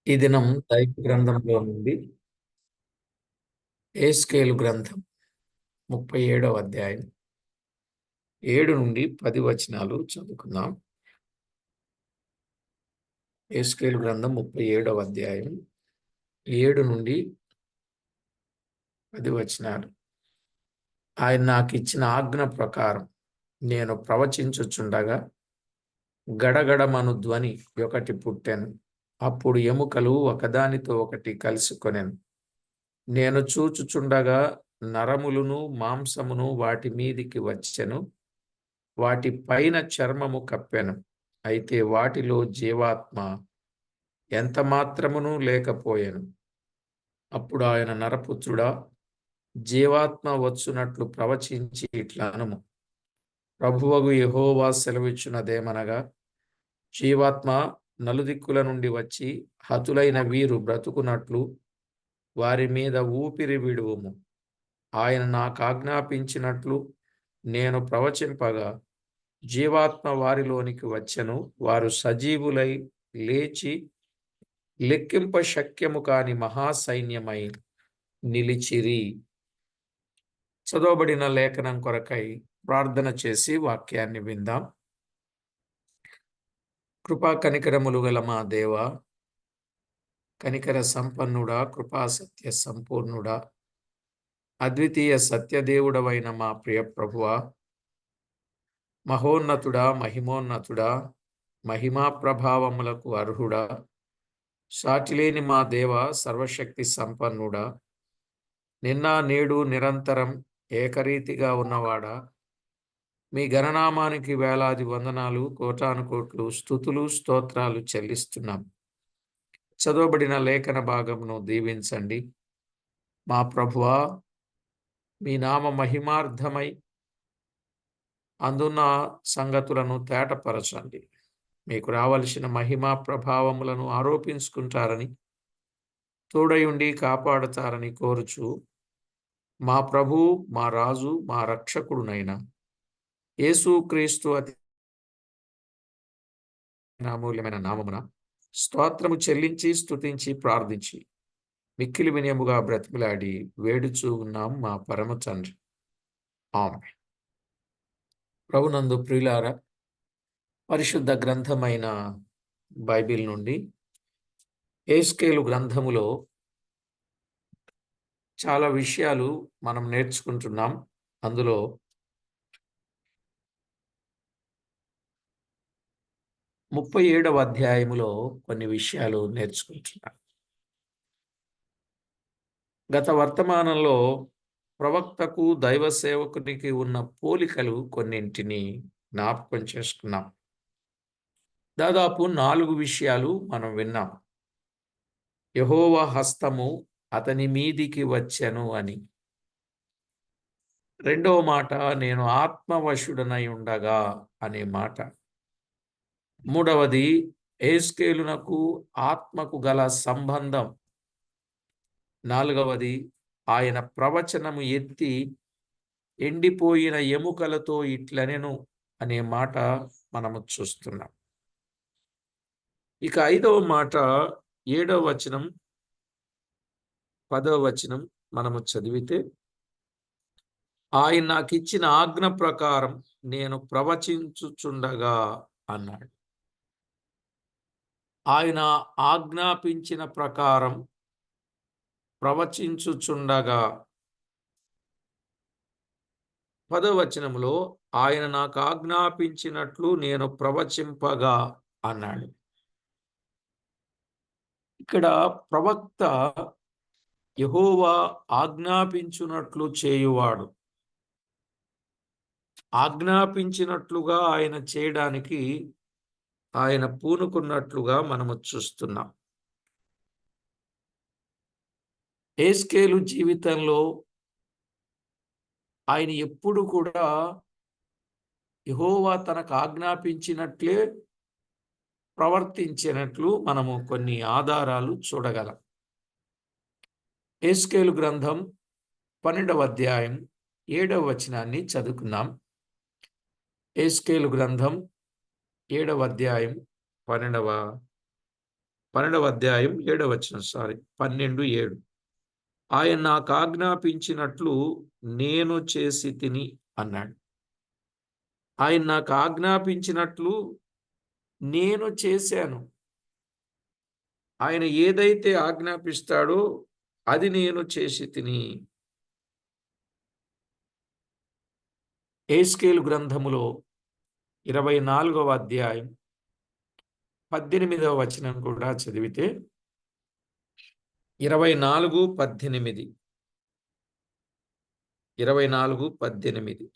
ఈ దినం దైవ గ్రంథంలో నుండి ఏస్కేలు గ్రంథం 37వ అధ్యాయం 7 నుండి 10 వచనాలు చదువుకుందాం. ఏస్కేలు గ్రంథం 37వ అధ్యాయం 7 నుండి 10 వచనాలు. ఆయన నాకు ఇచ్చిన ఆజ్ఞ ప్రకారం నేను ప్రవచించుచుండగా గడగడమను ధ్వని ఒకటి పుట్టెను. అప్పుడు ఎముకలు ఒకదానితో ఒకటి కలుసుకొనెను. నేను చూచుచుండగా నరములను మాంసమును వాటి మీదికి వచ్చెను. వాటి పైన చర్మము కప్పెను. అయితే వాటిలో జీవాత్మ ఎంత మాత్రమును లేకపోయెను. అప్పుడు ఆయన, నరపుత్రుడా, జీవాత్మ వచ్చునట్లు ప్రవచించి ఇట్లా అనుము. ప్రభువగు యెహోవా సెలవిచ్చున్నదేమనగా, జీవాత్మ నలుదిక్కుల నుండి వచ్చి హతులైన వీరు బ్రతుకునట్లు వారి మీద ఊపిరి విడువుము. ఆయన నాకాజ్ఞాపించినట్లు నేను ప్రవచింపగా జీవాత్మ వారిలోనికి వచ్చెను. వారు సజీవులై లేచి లెక్కింప శక్యము కాని మహాసైన్యమై నిలిచిరి. చదవబడిన లేఖనం కొరకై ప్రార్థన చేసి వాక్యాన్ని విందాం. కృపా కనికరములు గల మా దేవా, కనికర సంపన్నుడా, కృపా సత్య సంపూర్ణుడా, అద్వితీయ సత్యదేవుడవైన మా ప్రియ ప్రభువా, మహోన్నతుడా, మహిమోన్నతుడా, మహిమా ప్రభావములకు అర్హుడా, సాటిలేని మా దేవ, సర్వశక్తి సంపన్నుడా, నిన్న నేడు నిరంతరం ఏకరీతిగా ఉన్నవాడా, మీ గణనామానికి వేలాది వందనాలు, కోటాను కోట్లు స్తుతులు స్తోత్రాలు చెల్లిస్తున్నాం. చదవబడిన లేఖన భాగమును దీవించండి. మా ప్రభువా, మీ నామ మహిమార్థమై అందున్న సంగతులను తేటపరచండి. మీకు రావలసిన మహిమా ప్రభావములను ఆరోపించుకుంటారని, తోడయుండి కాపాడుతారని కోరుచు, మా ప్రభు, మా రాజు, మా రక్షకుడునైన యేసుక్రీస్తు అతి అమూల్యమైన నామమున స్తోత్రము చెల్లించి స్తుతించి ప్రార్థించి మిక్కిలి వినయముగా బ్రతిమలాడి వేడుచూ ఉన్నాం మా పరమ తండ్రి. ఆమేన్. ప్రభునందు ప్రియులారా, పరిశుద్ధ గ్రంథమైన బైబిల్ నుండి ఏస్కేలు గ్రంథములో చాలా విషయాలు మనం నేర్చుకుంటున్నాం. అందులో 37వ అధ్యాయములో కొన్ని విషయాలు నేర్చుకుంటున్నాం. గత వర్తమానంలో ప్రవక్తకు దైవ సేవకునికి ఉన్న పోలికలు కొన్నింటిని జ్ఞాపకం చేసుకున్నాం. దాదాపు 4 విషయాలు మనం విన్నాం. యెహోవా హస్తము అతని మీదికి వచ్చెను అని. రెండవ మాట, నేను ఆత్మవశుడనై ఉండగా అనే మాట. మూడవది, ఏస్కేలునకు ఆత్మకు గల సంబంధం. నాలుగవది, ఆయన ప్రవచనము ఎత్తి ఎండిపోయిన ఎముకలతో ఇట్లనెను అనే మాట మనము చూస్తున్నాం. ఇక 5వ మాట 7వ వచనం 10వ వచనం మనము చదివితే, ఆయన నాకు ఇచ్చిన ఆజ్ఞ ప్రకారం నేను ప్రవచించుచుండగా అన్నాడు. ఆయన ఆజ్ఞాపించిన ప్రకారం ప్రవచించుచుండగా. 10వ వచనంలో ఆయన నాకు ఆజ్ఞాపించినట్లు నేను ప్రవచింపగా అన్నాడు. ఇక్కడ ప్రవక్త యెహోవా ఆజ్ఞాపించునట్లు చేయువాడు. ఆజ్ఞాపించినట్లుగా ఆయన చేయడానికి ఆయన పూనుకున్నట్లుగా మనము చూస్తున్నాం. ఏస్కేలు జీవితంలో ఆయన ఎప్పుడు కూడా యెహోవా తనకు ఆజ్ఞాపించినట్లే ప్రవర్తించినట్లు మనము కొన్ని ఆధారాలు చూడగలం. ఏస్కేలు గ్రంథం 12వ అధ్యాయం 7వ వచనాన్ని చదువుకుందాం. ఏస్కేలు గ్రంథం 7వ అధ్యాయం 12వ 12వ అధ్యాయం 7వ వచనం, 12:7. ఆయన నాకు ఆజ్ఞాపించినట్లు నేను చేసి తిని అన్నాడు. ఆయన నాకు ఆజ్ఞాపించినట్లు నేను చేశాను. ఆయన ఏదైతే ఆజ్ఞాపిస్తాడో అది నేను చేసి తిని. యెహెజ్కేలు గ్రంథములో 24వ అధ్యాయం 18వ వచనం కూడా చదివితే 24:18. 24:18.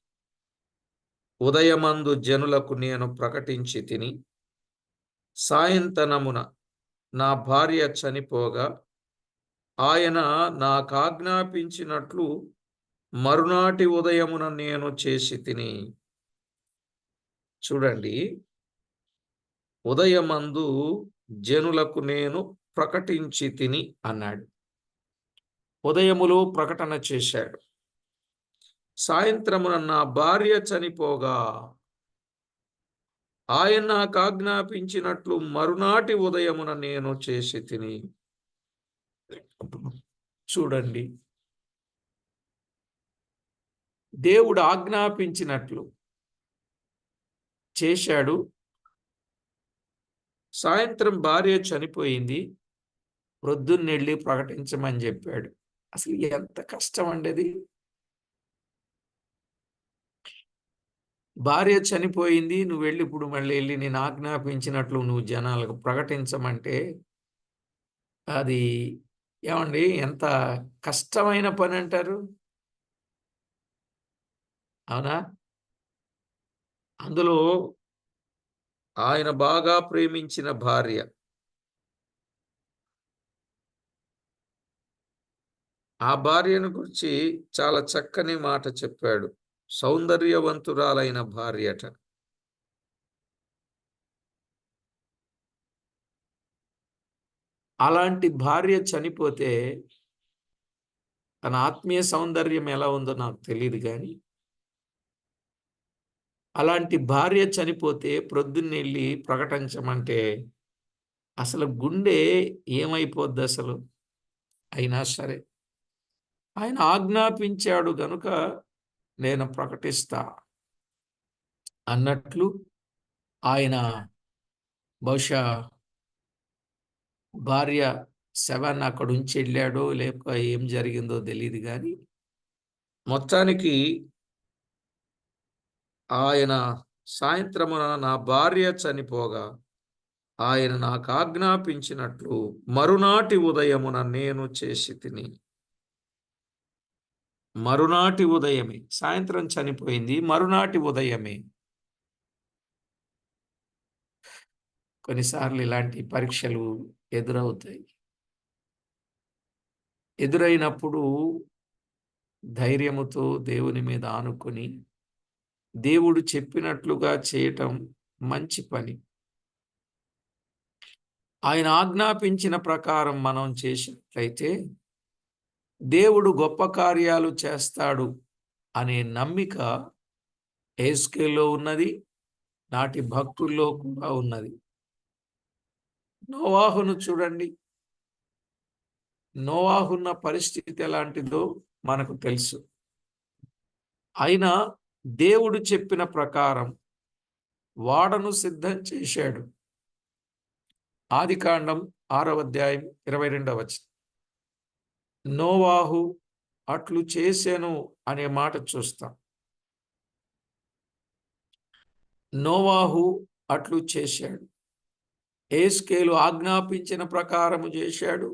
ఉదయమందు జనులకు నేను ప్రకటించి తిని సాయంత్రమున నా భార్య చనిపోగా ఆయన నాకాజ్ఞాపించినట్లు మరునాటి ఉదయమున నేను చేసి తిని. చూడండి, ఉదయమందు జనులకు నేను ప్రకటించి తిని అన్నాడు. ఉదయములో ప్రకటన చేశాడు. సాయంత్రమున నా భార్య చనిపోగా ఆయన నాకు ఆజ్ఞాపించినట్లు మరునాటి ఉదయమున నేను చేసి తిని. చూడండి, దేవుడు ఆజ్ఞాపించినట్లు చేశాడు. సాయంత్రం భార్య చనిపోయింది, ప్రొద్దున్నెళ్ళి ప్రకటించమని చెప్పాడు. అసలు ఎంత కష్టం అండి అది. భార్య చనిపోయింది, నువ్వు వెళ్ళి ఇప్పుడు మళ్ళీ వెళ్ళి నేను ఆజ్ఞాపించినట్లు నువ్వు జనాలకు ప్రకటించమంటే అది ఏమండి ఎంత కష్టమైన పని అంటారు. అవునా? అందులో ఆయన బాగా ప్రేమించిన భార్య, ఆ భార్యను గురించి చాలా చక్కని మాట చెప్పాడు. సౌందర్యవంతురాలైన భార్యట. అలాంటి భార్య చనిపోతే తన ఆత్మీయ సౌందర్యం ఎలా ఉందో నాకు తెలియదు కానీ, అలాంటి భార్య చనిపోతే ప్రొద్దున్నెళ్ళి ప్రకటించమంటే అసలు గుండె ఏమైపోద్ది అసలు. అయినా సరే ఆయన ఆజ్ఞాపించాడు గనుక నేను ప్రకటిస్తా అన్నట్లు ఆయన బహుశా భార్య శవాన్ని అక్కడ ఉంచి వెళ్ళాడో లేక ఏం జరిగిందో తెలియదు కానీ మొత్తానికి ఆయన సాయంత్రమున నా భార్య చనిపోగా ఆయన నాకు ఆజ్ఞాపించినట్లు మరునాటి ఉదయమున నేను చేసి తిని. మరునాటి ఉదయమే, సాయంత్రం చనిపోయింది, మరునాటి ఉదయమే. కొన్నిసార్లు ఇలాంటి పరీక్షలు ఎదురవుతాయి. ఎదురైనప్పుడు ధైర్యముతో దేవుని మీద ఆనుకొని దేవుడు చెప్పినట్లుగా చేయటం మంచి పని. ఆయన ఆజ్ఞాపించిన ప్రకారం మనం చేసినట్లయితే దేవుడు గొప్ప కార్యాలు చేస్తాడు అనే నమ్మిక యెహెజ్కేలులో ఉన్నది, నాటి భక్తుల్లో కూడా ఉన్నది. నోవాహును చూడండి. నోవాహున్న పరిస్థితి ఎలాంటిదో మనకు తెలుసు. అయినా దేవుడు చెప్పిన ప్రకారం వాడను సిద్ధం చేశాడు. ఆదికాండం 6వ అధ్యాయం 22వ వచనం. నోవాహు అట్లు చేసెను అనే మాట చూస్తాం. నోవాహు అట్లు చేశాడు. యెహెజ్కేలు ఆజ్ఞాపించిన ప్రకారము చేశాడు.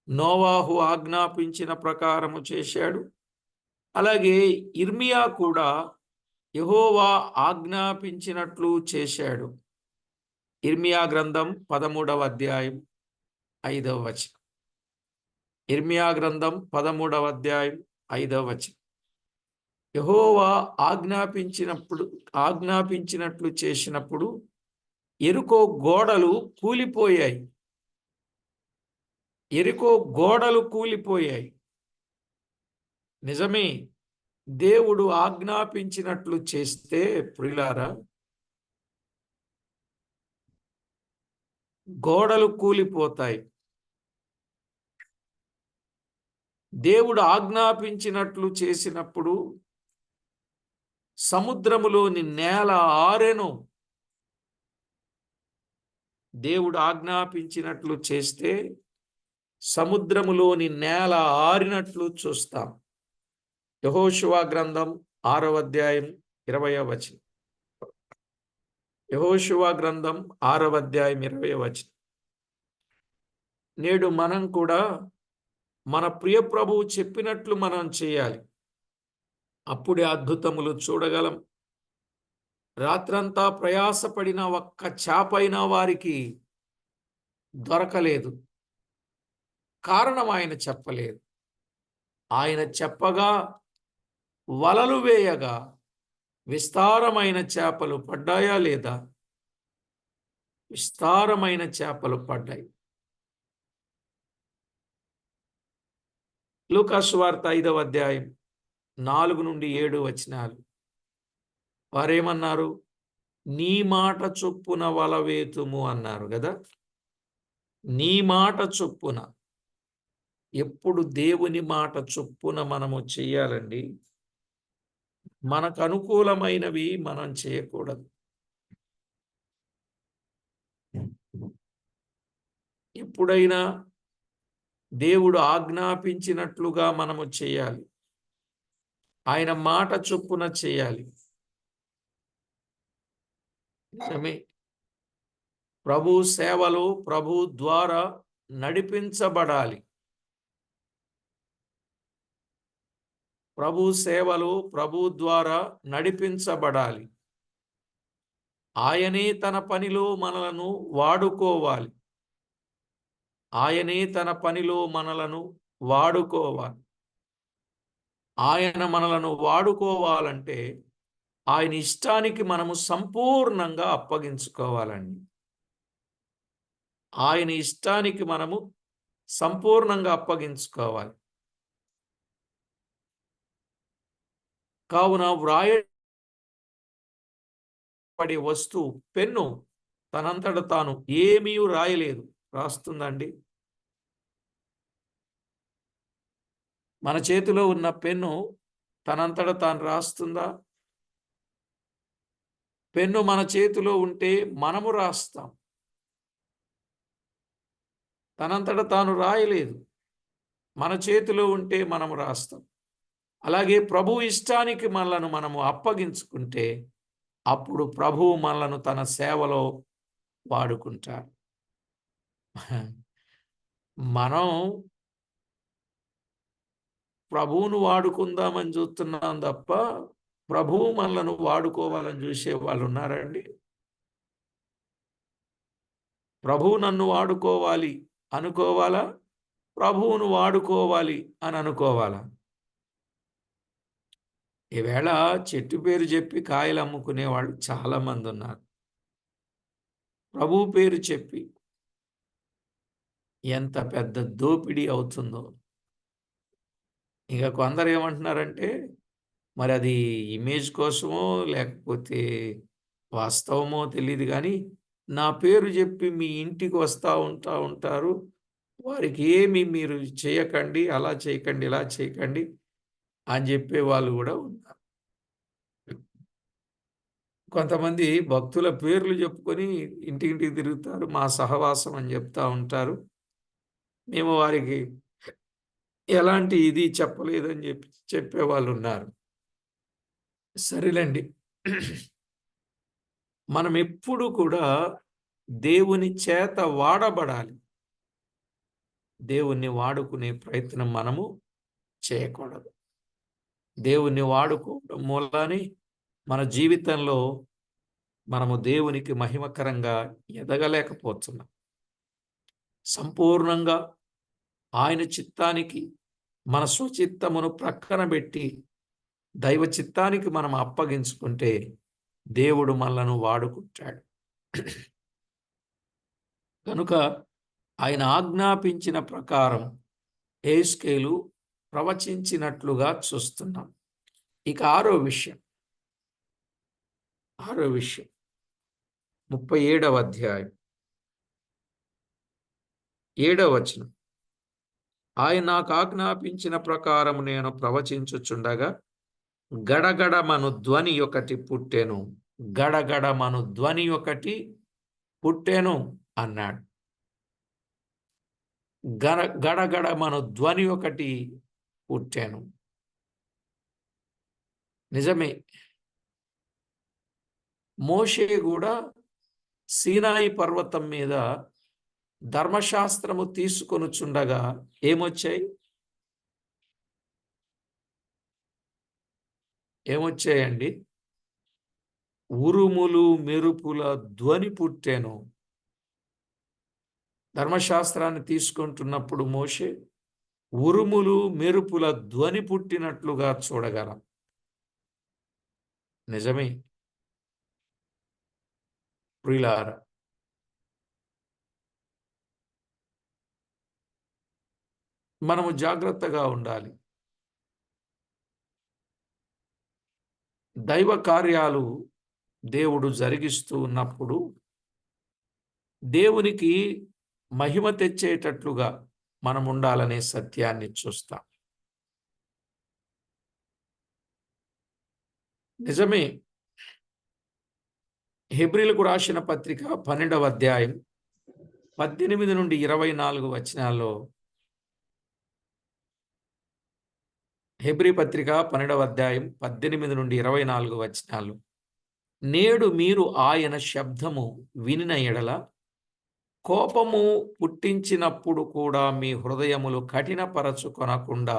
నోవాహు ఆజ్ఞాపించిన ప్రకారము చేశాడు. అలాగే ఇర్మియా కూడా యెహోవా ఆజ్ఞాపించినట్లు చేశాడు. ఇర్మియా గ్రంథం 13వ అధ్యాయం 5వ వచనం. ఇర్మియా గ్రంథం 13వ అధ్యాయం 5వ వచనం. యెహోవా ఆజ్ఞాపించినట్లు చేసినప్పుడు యెరికో గోడలు కూలిపోయాయి. యెరికో గోడలు కూలిపోయాయి. నిజమే, దేవుడు ఆజ్ఞాపించినట్లు చేస్తే ప్రియులారా, గోడలు కూలిపోతాయి. దేవుడు ఆజ్ఞాపించినట్లు చేసినప్పుడు సముద్రములోని నేల ఆరెను. దేవుడు ఆజ్ఞాపించినట్లు చేస్తే సముద్రములోని నేల ఆరినట్లు చూస్తాం. యెహోషువ గ్రంథం 6వ అధ్యాయం 20వ వచనం. యెహోషువ గ్రంథం 6వ అధ్యాయం 20వ వచనం. నేడు మనం కూడా మన ప్రియ ప్రభువు చెప్పినట్లు మనం చేయాలి. అప్పుడే అద్భుతములు చూడగలం. రాత్రంతా ప్రయాసపడిన ఒక్క చేపైన వారికి దొరకలేదు. కారణం ఆయన చెప్పలేదు. ఆయన చెప్పగా వలలు వేయగా విస్తారమైన చేపలు పడ్డాయా లేదా? విస్తారమైన చేపలు పడ్డాయి. లూకా సువార్త 5వ అధ్యాయం 4 నుండి 7 వచనాలు. వారేమన్నారు? నీ మాట చొప్పున వల వేతుము అన్నారు కదా. నీ మాట చొప్పున. ఎప్పుడు దేవుని మాట చొప్పున మనము చెయ్యాలండి. మనకు అనుకూలమైనవి మనం చేయకూడదు. ఎప్పుడైనా దేవుడు ఆజ్ఞాపించినట్లుగా మనము చేయాలి. ఆయన మాట చొప్పున చేయాలి. నిజమే. ప్రభు సేవలో ప్రభు ద్వారా నడిపించబడాలి. ప్రభు సేవలో ప్రభు ద్వారా నడిపించబడాలి. ఆయనే తన పనిలో మనలను వాడుకోవాలి. ఆయనే తన పనిలో మనలను వాడుకోవాలి. ఆయన మనలను వాడుకోవాలంటే ఆయన ఇష్టానికి మనము సంపూర్ణంగా అప్పగించుకోవాలండి. ఆయన ఇష్టానికి మనము సంపూర్ణంగా అప్పగించుకోవాలి. కావున వ్రాయబడే వస్తువు పెన్ను తనంతట తాను ఏమీ రాయలేదు. రాస్తుందండి? మన చేతిలో ఉన్న పెన్ను తనంతట తాను రాస్తుందా? పెన్ను మన చేతిలో ఉంటే మనము రాస్తాం. తనంతట తాను రాయలేదు. మన చేతిలో ఉంటే మనము రాస్తాం. అలాగే ప్రభు ఇష్టానికి మనలను మనము అప్పగించుకుంటే అప్పుడు ప్రభువు మనలను తన సేవలో వాడుకుంటాడు. మనం ప్రభువును వాడుకుందామని చూస్తున్నాం తప్ప ప్రభువు మనలను వాడుకోవాలని చూసే వాళ్ళు ఉన్నారండి? ప్రభువు నన్ను వాడుకోవాలి అనుకోవాలా? ప్రభువును వాడుకోవాలి అని అనుకోవాలా? ఈవేళ చెట్టు పేరు చెప్పి కాయలు అమ్ముకునే వాళ్ళు చాలా మంది ఉన్నారు. ప్రభువు పేరు చెప్పి ఎంత పెద్ద దోపిడీ అవుతుందో. ఇక కొందరు ఏమంటున్నారంటే మరి అది ఇమేజ్ కోసమో లేకపోతే వాస్తవమో తెలియదు కానీ నా పేరు చెప్పి మీ ఇంటికి వస్తూ ఉంటారు. వారికి ఏమి మీరు చేయకండి, అలా చేయకండి, ఇలా చేయకండి అని చెప్పే వాళ్ళు కూడా ఉన్నారు. కొంతమంది భక్తుల పేర్లు చెప్పుకొని ఇంటింటికి తిరుగుతారు. మా సహవాసం అని చెప్తా ఉంటారు. మేము వారికి ఎలాంటి ఇది చెప్పలేదని చెప్పేవాళ్ళు ఉన్నారు. సరేలేండి. మనం ఎప్పుడు కూడా దేవుని చేత వాడబడాలి. దేవుణ్ణి వాడుకునే ప్రయత్నం మనము చేయకూడదు. దేవుణ్ణి వాడుకోవడం మూలానే మన జీవితంలో మనము దేవునికి మహిమకరంగా ఎదగలేకపోతున్నాం. సంపూర్ణంగా ఆయన చిత్తానికి మన స్వచిత్తమును ప్రక్కన పెట్టి దైవ చిత్తానికి మనం అప్పగించుకుంటే దేవుడు మనలను వాడుకుంటాడు. కనుక ఆయన ఆజ్ఞాపించిన ప్రకారం యెహెజ్కేలు ప్రవచించినట్లుగా చూస్తున్నాం. ఇక ఆరో విషయం 37వ అధ్యాయం 7వ వచనం. ఆయన నాకు ఆజ్ఞాపించిన ప్రకారం నేను ప్రవచించుచుండగా గడగడమను ధ్వని ఒకటి పుట్టెను. గడగడమను ధ్వని ఒకటి పుట్టెను అన్నాడు. గడగడమను ధ్వని ఒకటి పుట్టెను. నిజమే. మోషే కూడా సీనాయి పర్వతం మీద ధర్మశాస్త్రము తీసుకొనుచుండగా ఏమొచ్చాయి? ఏమొచ్చాయండి? ఉరుములు మెరుపుల ధ్వని పుట్టెను. ధర్మశాస్త్రాన్ని తీసుకుంటున్నప్పుడు మోషే ఉరుములు మెరుపుల ధ్వని పుట్టినట్లుగా చూడగలం. నిజమే ప్రియులారా. మనము జాగ్రత్తగా ఉండాలి. దైవ కార్యాలు దేవుడు జరిగిస్తూ ఉన్నప్పుడు దేవునికి మహిమ తెచ్చేటట్లుగా మనం ఉండాలనే సత్యాన్ని చూస్తాం. నిజమే. హెబ్రీలకు రాసిన పత్రిక 12వ అధ్యాయం 18 నుండి 24 వచనాల్లో, హెబ్రీ పత్రిక 12వ అధ్యాయం 18 నుండి 24 వచనాలు. నేడు మీరు ఆయన శబ్దము వినిన ఎడల కోపము పుట్టించినప్పుడు కూడా మీ హృదయములు కఠినపరచుకొనకుండా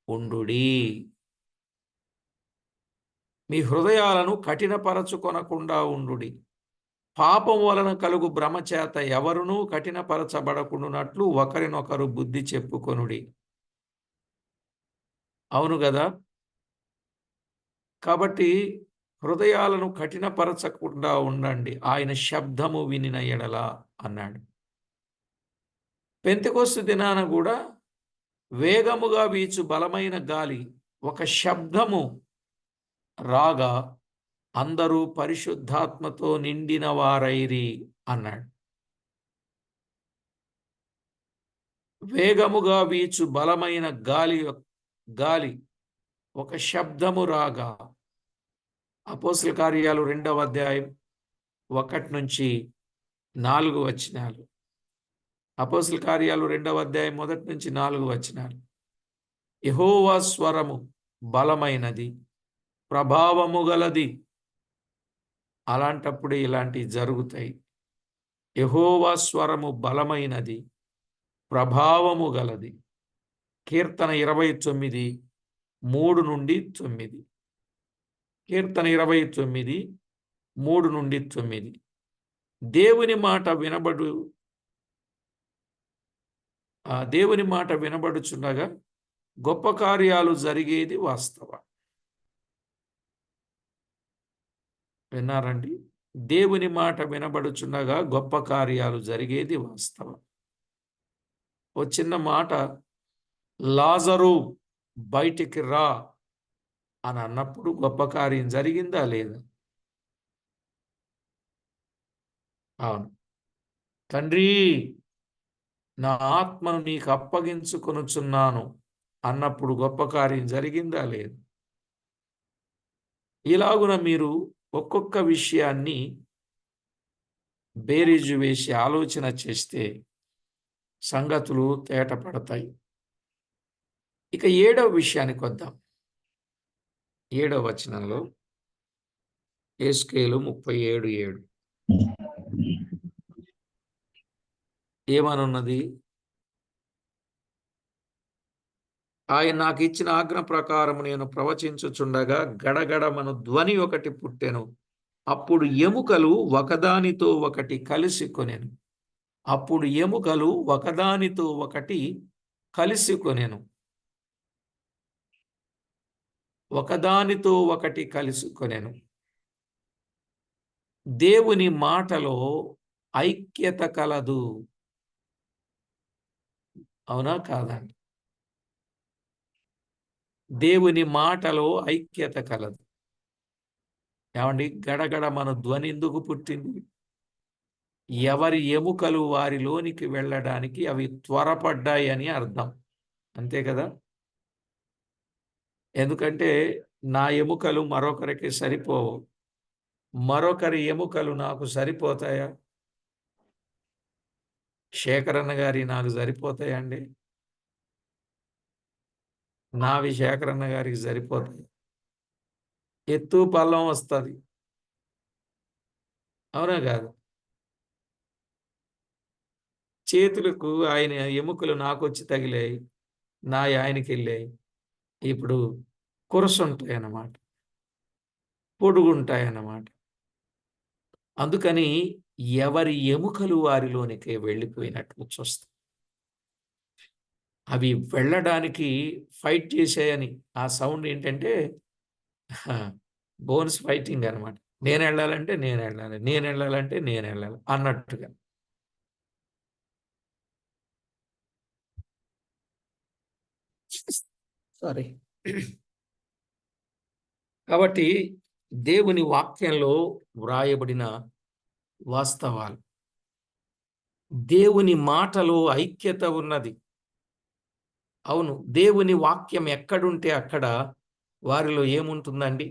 ఉండుడి. మీ హృదయాలను కఠినపరచుకొనకుండా ఉండుడి. పాపం వలన కలుగు భ్రమ చేత ఎవరునూ కఠినపరచబడకుండునట్లు ఒకరినొకరు బుద్ధి చెప్పుకొనుడి. అవును గదా. కాబట్టి హృదయాలను కఠినపరచకుండా ఉండండి, ఆయన శబ్దము వినిన ఎడల అన్నాడు. పెంతెకొస్తు దినాన కూడా వేగముగా వీచు బలమైన గాలి ఒక శబ్దము రాగా అందరూ పరిశుద్ధాత్మతో నిండిన వారైరి అన్నాడు. వేగముగా వీచు బలమైన గాలి ఒక శబ్దము రాగా. అపోస్తల కార్యాలు 2వ అధ్యాయం 1 నుంచి 4 వచనాలు. అపోస్తల కార్యాలు 2వ అధ్యాయం 1 నుంచి 4 వచనాలు. యెహోవా స్వరము బలమైనది, ప్రభావము గలది. అలాంటప్పుడే ఇలాంటివి జరుగుతాయి. యెహోవా స్వరము బలమైనది, ప్రభావము గలది. కీర్తన 29 3 నుండి 9. కీర్తన 29 3 నుండి 9. దేవుని మాట వినబడుచుండగా గొప్ప కార్యాలు జరిగేది వాస్తవం. విన్నారండి? దేవుని మాట వినబడుచుండగా గొప్ప కార్యాలు జరిగేది వాస్తవం. ఓ చిన్న మాట, లాజరు బయటికి రా అని అన్నప్పుడు గొప్ప కార్యం జరిగిందా లేదా? అవును. తండ్రి, నా ఆత్మను నీకు అప్పగించుకొనుచున్నాను అన్నప్పుడు గొప్ప కార్యం జరిగిందా లేదు? ఇలాగున మీరు ఒక్కొక్క విషయాన్ని బేరీజు వేసి ఆలోచన చేస్తే సంగతులు తేటపడతాయి. ఇక 7వ విషయానికి వద్దాం. 7వ వచనంలో యెహెజ్కేలు 37:7 ఏమనున్నది? ఆయన నాకు ఇచ్చిన ఆజ్ఞ ప్రకారము నేను ప్రవచించుచుండగా గడగడమను ధ్వని ఒకటి పుట్టెను. అప్పుడు ఎముకలు ఒకదానితో ఒకటి కలిసికొనెను. అప్పుడు ఎముకలు ఒకదానితో ఒకటి కలిసికొనెను. ఒకదానితో ఒకటి కలిసికొనెను. దేవుని మాటలో ఐక్యత కలదు. అవునా కాదండి? దేవుని మాటలో ఐక్యత కలదు. ఏమండి? గడగడ మన ధ్వని ఎందుకు పుట్టింది? ఎవరి ఎముకలు వారిలోనికి వెళ్ళడానికి అవి త్వరపడ్డాయని అర్థం. అంతే కదా? ఎందుకంటే నా ఎముకలు మరొకరికి సరిపోవు. మరొకరి ఎముకలు నాకు సరిపోతాయా? శేఖరన్న గారి నాకు సరిపోతాయండి? నావి శేఖరన్న గారికి సరిపోతాయి. ఎత్తు పల్లం వస్తది. అవునా కాదు? చేతులకు ఆయన ఎముకలు నాకొచ్చి తగిలాయి. నాయి ఆయనకెళ్ళాయి. ఇప్పుడు కురసుంటాయన్నమాట. పొడుగుంటాయన్నమాట. అందుకని ఎవరి ఎముకలు వారిలోనికే వెళ్ళిపోయినట్లు చూస్తాం. అవి వెళ్ళడానికి ఫైట్ చేశాయని. ఆ సౌండ్ ఏంటంటే బోన్స్ ఫైటింగ్ అన్నమాట. నేనెళ్ళాలంటే నేనెళ్ళాలి. నేనెళ్ళాలంటే నేనెళ్ళాలి అన్నట్టుగా. సారీ. కాబట్టి దేవుని వాక్యంలో వ్రాయబడిన వాస్తవాలు. దేవుని మాటలో ఐక్యత ఉన్నది. అవును. దేవుని వాక్యం ఎక్కడుంటే అక్కడ వారిలో ఏముంటుందండి?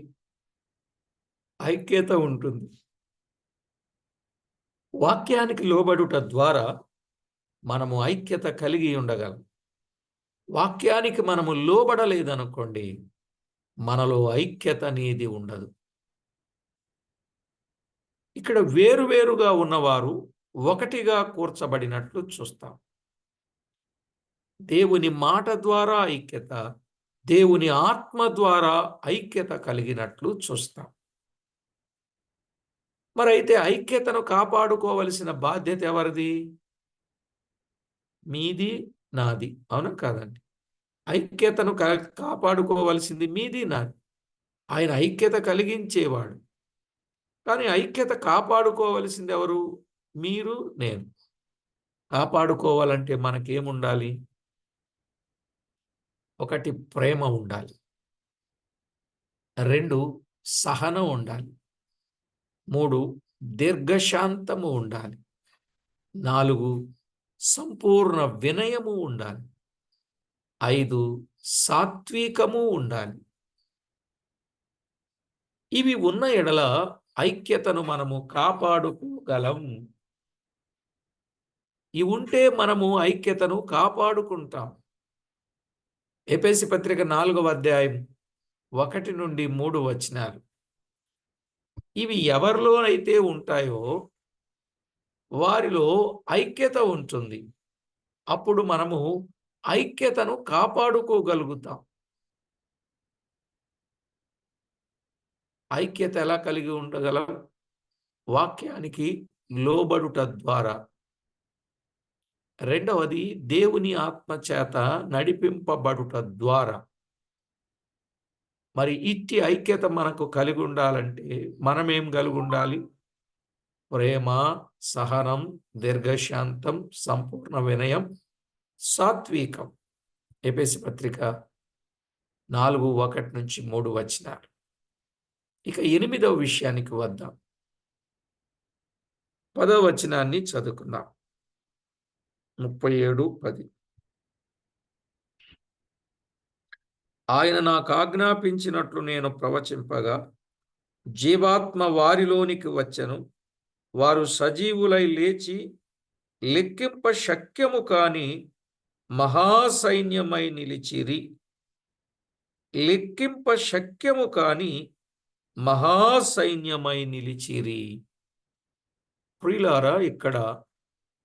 ఐక్యత ఉంటుంది. వాక్యానికి లోబడుట ద్వారా మనము ఐక్యత కలిగి ఉండగలం. వాక్యానికి మనము లోబడలేదనుకోండి, మనలో ఐక్యత అనేది ఉండదు. ఇక్కడ వేరువేరుగా ఉన్నవారు ఒకటిగా కూర్చబడినట్లు చూస్తాం. దేవుని మాట ద్వారా ఐక్యత, దేవుని ఆత్మ ద్వారా ఐక్యత కలిగినట్లు చూస్తాం. మరైతే ఐక్యతను కాపాడుకోవలసిన బాధ్యత ఎవరిది? మీది, నాది. అవునా కాదండి? ఐక్యతను కాపాడుకోవలసింది మీది, నాది. ఆయన ఐక్యత కలిగించేవాడు. కానీ ఐక్యత కాపాడుకోవలసింది ఎవరు? మీరు, నేను. కాపాడుకోవాలంటే మనకేముండాలి? ఒకటి ప్రేమ ఉండాలి. 2 సహనం ఉండాలి. 3 దీర్ఘశాంతము ఉండాలి. 4 సంపూర్ణ వినయము ఉండాలి. 5 సాత్వికము ఉండాలి. ఇవి ఉన్న ఎడల ఐక్యతను మనము కాపాడుకోగలం. ఇవి ఉంటే మనము ఐక్యతను కాపాడుకుంటాం. ఎఫెసీ పత్రిక 4వ అధ్యాయం 1 నుండి 3 వచనాలు. ఇవి ఎవరిలోనైతే ఉంటాయో వారిలో ఐక్యత ఉంటుంది. అప్పుడు మనము ఐక్యతను కాపాడుకోగలుగుతాం. ఐక్యత ఎలా కలిగి ఉండగలం? వాక్యానికి లోబడుట ద్వారా. రెండవది దేవుని ఆత్మ చేత నడిపింపబడుట ద్వారా. మరి ఇట్టి ఐక్యత మనకు కలిగి ఉండాలంటే మనమేం కలిగి ఉండాలి? ప్రేమ, సహనం, దీర్ఘశాంతం, సంపూర్ణ వినయం, సాత్వికం. ఎఫెసీ పత్రిక 4:1-3 వచనాలు. ఇక 8వ విషయానికి వద్దాం. 10వ వచనాన్ని చదువుకుందాం. 37:10. ఆయన నాకు ఆజ్ఞాపించినట్లు నేను ప్రవచింపగా జీవాత్మ వారిలోనికి వచ్చెను. వారు సజీవులై లేచి లెక్కింప శక్యము కాని మహాసైన్యమై నిలిచిరి. లెక్కింప శక్యము కాని మహాసైన్యమై నిలిచిరి. ప్రియులారా, ఇక్కడ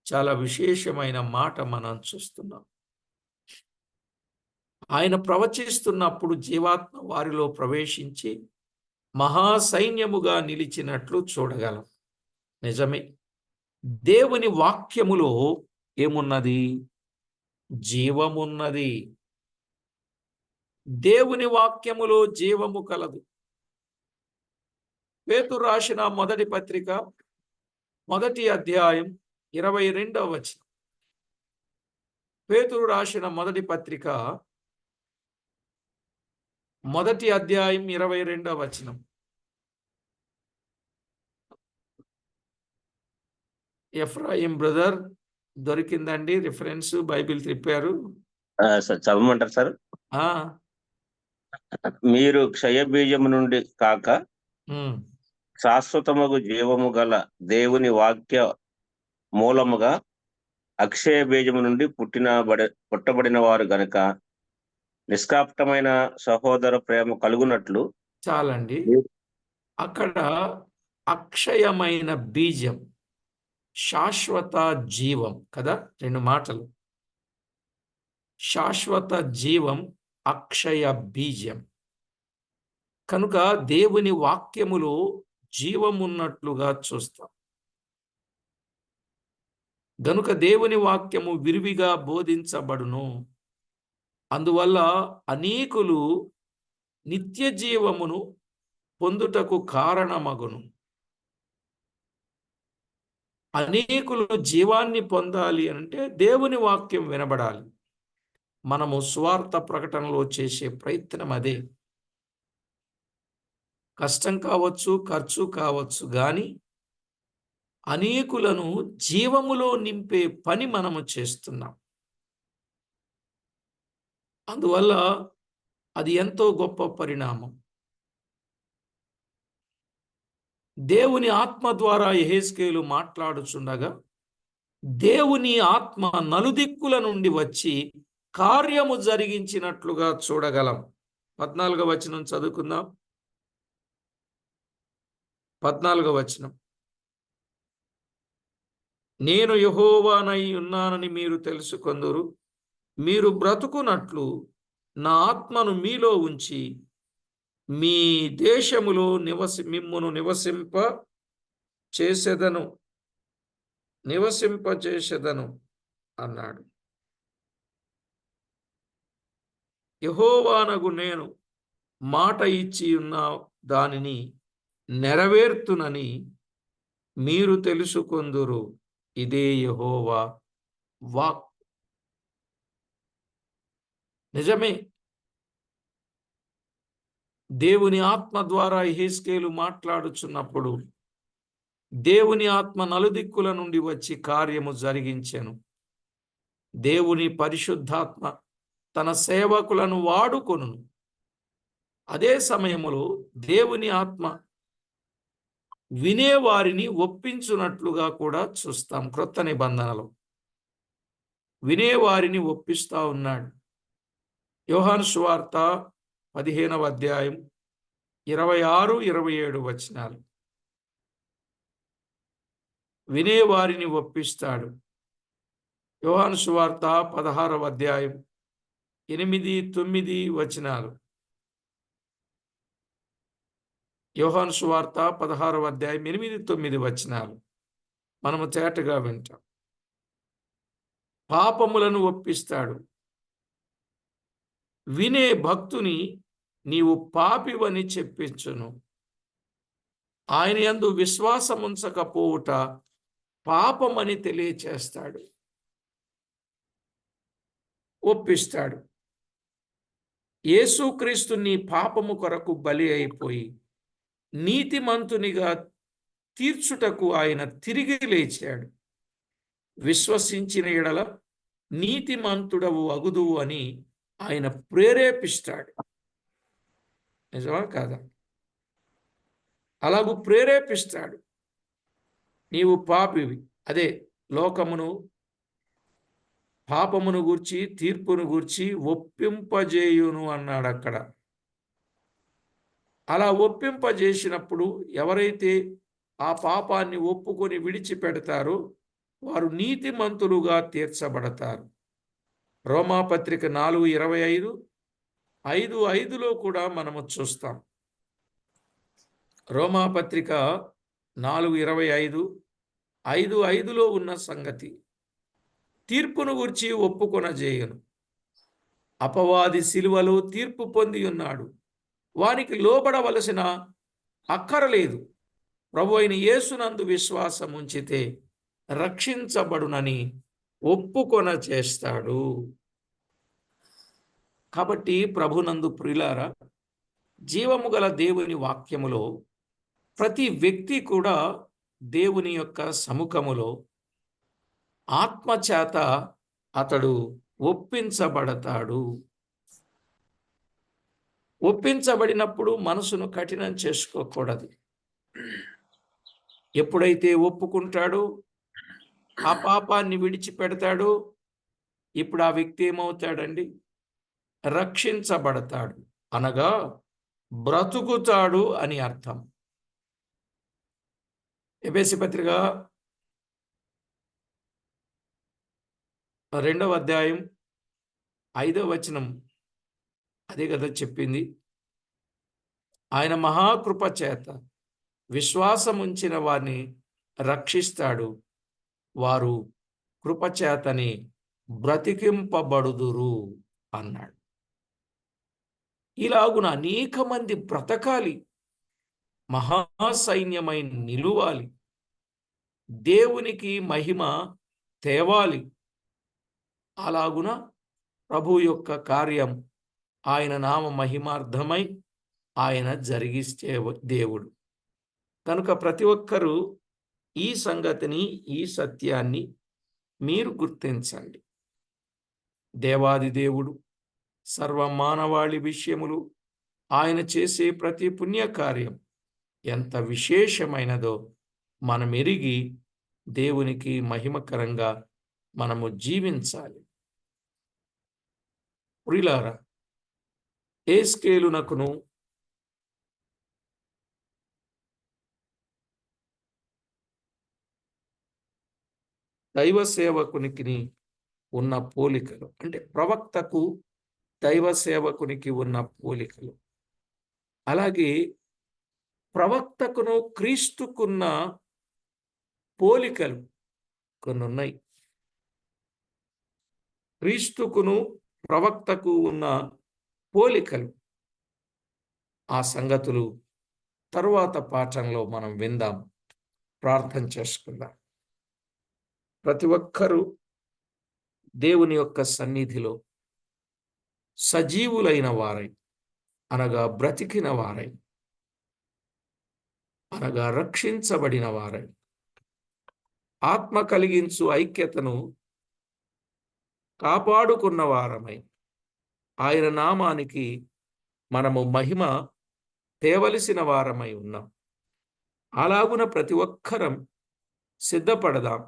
చాలా విశేషమైన మాట మనం చూస్తున్నాం. ఆయన ప్రవచిస్తున్నప్పుడు జీవాత్మ వారిలో ప్రవేశించి మహాసైన్యముగా నిలిచినట్లు చూడగలం. నిజమే. దేవుని వాక్యములో ఏమున్నది? జీవమున్నది. దేవుని వాక్యములో జీవము కలదు. పేతురు రాసిన మొదటి పత్రిక 1వ అధ్యాయం 22వ వచనం. పేతురు రాసిన మొదటి పత్రిక 1వ అధ్యాయం 22వ వచనం. ఎఫ్రాయిం బ్రదర్ దొరికిందండి రిఫరెన్స్, బైబిల్ త్రిప్పారు. సార్ చదవమంటారు సార్? ఆ, మీరు క్షయ బీజము నుండి కాక ఉమ్, శాశ్వతముగు జీవము గల దేవుని వాక్య మూలముగా అక్షయ బీజము నుండి పుట్టబడిన వారు గనుక నిష్కాప్తమైన సహోదర ప్రేమ కలుగునట్లు చాలండి. అక్కడ అక్షయమైన బీజం, శాశ్వత జీవం కదా, 2 మాటలు. శాశ్వత జీవం, అక్షయ బీజం. కనుక దేవుని వాక్యములో జీవం ఉన్నట్లుగా చూస్తాం. గనుక దేవుని వాక్యము విరివిగా బోధించబడును. అందువల్ల అనేకులు నిత్య జీవమును పొందుటకు కారణమగును. అనేకులు జీవాన్ని పొందాలి అంటే దేవుని వాక్యం వినబడాలి. మనము స్వార్థ ప్రకటనలో చేసే ప్రయత్నం అదే. కష్టం కావచ్చు, ఖర్చు కావచ్చు, కానీ అనేకులను జీవములో నింపే పని మనము చేస్తున్నాం. అందువల్ల అది ఎంతో గొప్ప పరిణామం. దేవుని ఆత్మ ద్వారా యెహెజ్కేలు మాట్లాడుచుండగా దేవుని ఆత్మ నలుదిక్కుల నుండి వచ్చి కార్యము జరిగించినట్లుగా చూడగలం. 14వ వచనం చదువుకుందాం. 14వ వచనం. నేను యెహోవానై ఉన్నానని మీరు తెలుసుకొందురు. మీరు బ్రతుకునట్లు నా ఆత్మను మీలో ఉంచి మీ దేశములో మిమ్మును నివసింపచేసెదను అన్నాడు. యెహోవానగు నేను మాట ఇచ్చి ఉన్న దానిని నెరవేర్తునని మీరు తెలుసుకొందురు. ఇదే యెహోవా వాక్. నిజమే, దేవుని ఆత్మ ద్వారా యెహెజ్కేలు మాట్లాడుచున్నప్పుడు దేవుని ఆత్మ నలుదిక్కుల నుండి వచ్చి కార్యము జరిగించెను. దేవుని పరిశుద్ధాత్మ తన సేవకులను వాడుకొనును. అదే సమయములో దేవుని ఆత్మ వినేవారిని ఒప్పించున్నట్లుగా కూడా చూస్తాం. క్రొత్త నిబంధనలో వినేవారిని ఒప్పిస్తా ఉన్నాడు. యోహాను సువార్త 15వ అధ్యాయం 26, 27 వచనాలు. వినేవారిని ఒప్పిస్తాడు. యోహాను సువార్త 16వ అధ్యాయం 8, 9 వచనాలు. యోహాను సువార్త 16వ అధ్యాయం 8, 9 వచనాలు మనము తేటగా వింటాం. పాపములను ఒప్పిస్తాడు. వినే భక్తుని నీవు పాపివని చెప్పించును. ఆయన యందు విశ్వాసముంచకపోవుట పాపమని తెలియచేస్తాడు. ఒప్పిస్తాడు. యేసుక్రీస్తు నీ పాపము కొరకు బలి అయిపోయి నీతిమంతునిగా తీర్చుటకు ఆయన తిరిగి లేచాడు. విశ్వసించిన ఎడల నీతిమంతుడవు అగుదువు అని ఆయన ప్రేరేపిస్తాడు. నిజమా కాదా? అలాగూ ప్రేరేపిస్తాడు. నీవు పాపివి, అదే లోకమును పాపమును గూర్చి తీర్పును గూర్చి ఒప్పింపజేయును అన్నాడు అక్కడ. అలా ఒప్పింపజేసినప్పుడు ఎవరైతే ఆ పాపాన్ని ఒప్పుకొని విడిచిపెడతారో వారు నీతిమంతులుగా తీర్చబడతారు. రోమాపత్రిక 4:25, 5:5లో కూడా మనము చూస్తాం. రోమాపత్రిక 4:25, 5:5లో ఉన్న సంగతి. తీర్పును గూర్చి ఒప్పుకొనజేయను. అపవాది సిలువలో తీర్పు పొంది ఉన్నాడు. వానికి లోబడవలసిన అక్కరలేదు. ప్రభు అయిన యేసునందు విశ్వాసం ఉంచితే రక్షించబడునని ఒప్పుకొన చేస్తాడు. కాబట్టి ప్రభునందు ప్రియులారా, జీవము గల దేవుని వాక్యములో ప్రతి వ్యక్తి కూడా దేవుని యొక్క సముఖములో ఆత్మ చేత అతడు ఒప్పించబడతాడు. ఒప్పించబడినప్పుడు మనసును కఠినం చేసుకోకూడదు. ఎప్పుడైతే ఒప్పుకుంటాడో, ఆ పాపాన్ని విడిచిపెడతాడో, ఇప్పుడు ఆ వ్యక్తి ఏమవుతాడండి? రక్షించబడతాడు. అనగా బ్రతుకుతాడు అని అర్థం. ఎఫెసీ పత్రిక 2వ అధ్యాయం 5వ వచనం అదే కదా చెప్పింది. ఆయన మహాకృప చేత విశ్వాసం ఉంచిన వారిని రక్షిస్తాడు. వారు కృపచేతని బ్రతికింపబడుదురు అన్నాడు. ఇలాగున అనేక మంది బ్రతకాలి, మహాసైన్యమై నిలువాలి, దేవునికి మహిమ తేవాలి. అలాగున ప్రభు యొక్క కార్యం ఆయన నామ మహిమార్థమై ఆయన జరిగిస్తే దేవుడు. కనుక ప్రతి ఒక్కరూ ఈ సంగతిని, ఈ సత్యాన్ని మీరు గుర్తించండి. దేవాది దేవుడు సర్వమానవాళి విషయములు ఆయన చేసే ప్రతి పుణ్యకార్యం ఎంత విశేషమైనదో మనం ఎరిగి దేవునికి మహిమకరంగా మనము జీవించాలి. ప్రియులారా, ఏస్కేలునకును దైవ సేవకునికి ఉన్న పోలికలు, అంటే ప్రవక్తకు దైవ సేవకునికి ఉన్న పోలికలు, అలాగే ప్రవక్తకును క్రీస్తుకున్న పోలికలు కొన్ని ఉన్నాయి. క్రీస్తుకును ప్రవక్తకు ఉన్న పోలికలు, ఆ సంగతులు తరువాత పాఠంలో మనం విందాం. ప్రార్థన చేసుకుందాం. ప్రతి ఒక్కరూ దేవుని యొక్క సన్నిధిలో సజీవులైన వారై, అనగా బ్రతికిన వారై, అనగా రక్షించబడిన వారై, ఆత్మ కలిగించు ఐక్యతను కాపాడుకున్న వారమై, ఆయన నామానికి మనము మహిమ తేవలసిన వారమై ఉన్నాం. అలాగున ప్రతి ఒక్కరం సిద్ధపడదాం,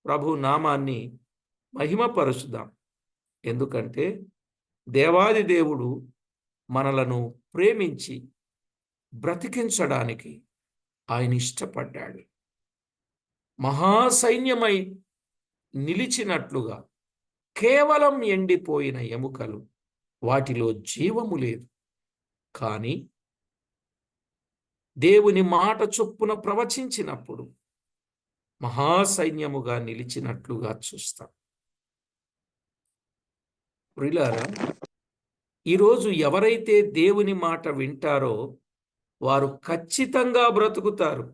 ప్రభు నామాన్ని మహిమపరుచుదాం. ఎందుకంటే దేవాది దేవుడు మనలను ప్రేమించి బ్రతికించడానికి ఆయన ఇష్టపడ్డాడు. మహాసైన్యమై నిలిచినట్లుగా కేవలం ఎండిపోయిన ఎముకలు, వాటిలో జీవము లేదు. కానీ దేవుని మాట చొప్పున ప్రవచించినప్పుడు మహాసైన్యముగా నిలిచినట్లుగా చూస్తాం. ప్రియులారా, ఈరోజు ఎవరైతే దేవుని మాట వింటారో వారు ఖచ్చితంగా బ్రతుకుతారు.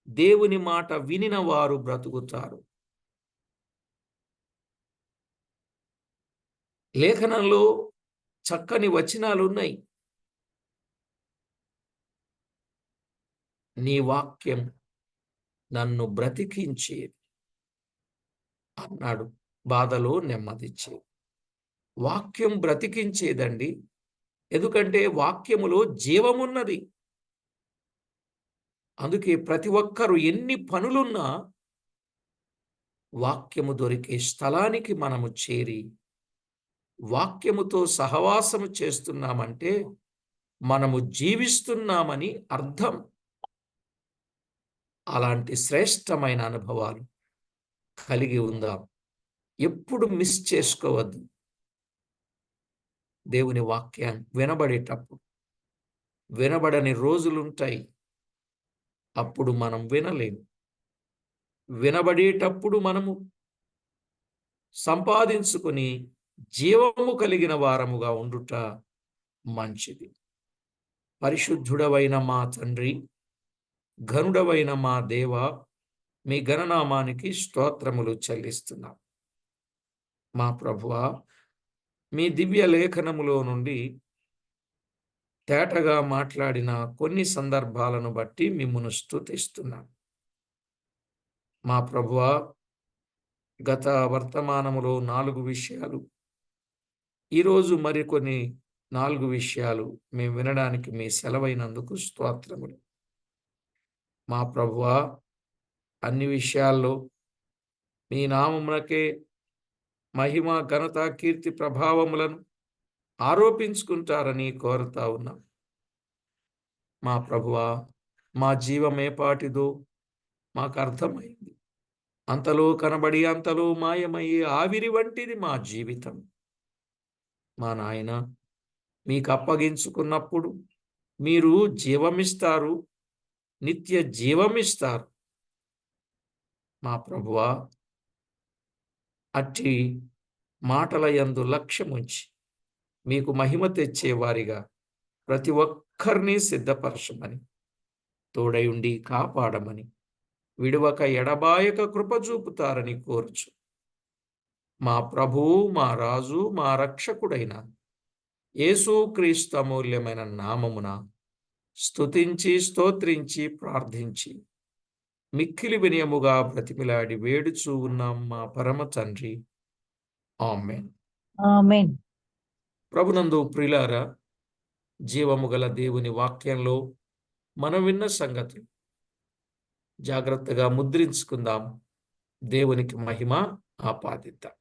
దేవుని మాట వినిన వారు బ్రతుకుతారు. లేఖనంలో చక్కని వచనాలు ఉన్నాయి. నీ వాక్యం నన్ను బ్రతికించేది అన్నాడు, బాధలో నెమ్మదిచ్చేది. వాక్యం బ్రతికించేదండి. ఎందుకంటే వాక్యములో జీవమున్నది. అందుకే ప్రతి ఒక్కరు ఎన్ని పనులున్నా వాక్యము దొరికే స్థలానికి మనము చేరి వాక్యముతో సహవాసము చేస్తున్నామంటే మనము జీవిస్తున్నామని అర్థం. అలాంటి శ్రేష్టమైన అనుభవాలు కలిగి ఉందాం. ఎప్పుడు మిస్ చేసుకోవద్దు. దేవుని వాక్యాన్ని వినబడేటప్పుడు, వినబడని రోజులుంటాయి, అప్పుడు మనం వినలేము. వినబడేటప్పుడు మనము సంపాదించుకొని జీవము కలిగిన వారముగా ఉండుట మంచిది. పరిశుద్ధుడవైన మా తండ్రి, ఘనుడవైన మా దేవ, మీ ఘననామానికి స్తోత్రములు చెల్లిస్తున్నాం. మా ప్రభువా, మీ దివ్య లేఖనములో నుండి తేటగా మాట్లాడిన కొన్ని సందర్భాలను బట్టి మిమ్మును స్తుతిస్తున్నాం. మా ప్రభువా, గత వర్తమానములో 4 విషయాలు, ఈరోజు మరికొన్ని 4 విషయాలు మేము వినడానికి మీ సెలవైనందుకు స్తోత్రములు. మా ప్రభువా, అన్ని విషయాల్లో మీ నామమునకే మహిమ, ఘనత, కీర్తి, ప్రభావములను ఆరోపించుకుంటారని కోరుతా ఉన్నాం. మా ప్రభువా, మా జీవమేపాటిదో మాకు అర్థమైంది. అంతలో కనబడి అంతలో మాయమయ్యే ఆవిరి వంటిది మా జీవితం. మా నాయన, మీకు అప్పగించుకున్నప్పుడు మీరు జీవమిస్తారు, నిత్య జీవమిస్తారు. మా ప్రభువా, అట్టి మాటల యందు లక్ష్యముంచి మీకు మహిమ తెచ్చేవారిగా ప్రతి ఒక్కరిని సిద్ధపరచమని, తోడై ఉండి కాపాడమని, విడువక ఎడబాయక కృప చూపుతారని కోరుచు మా ప్రభువు, మా రాజు, మా రక్షకుడైన యేసుక్రీస్తు అమూల్యమైన నామమున స్తుతించి స్తోత్రించి ప్రార్థించి మిక్కిలి వినయముగా బ్రతిమిలాడి వేడుచూ ఉన్నాం మా పరమ తండ్రి. ఆమేన్. ఆమేన్. ప్రభునందు ప్రియులారా, జీవము గల దేవుని వాక్యంలో మనం విన్న సంగతులు జాగ్రత్తగా ముద్రించుకుందాం. దేవునికి మహిమ ఆపాదిద్దాం.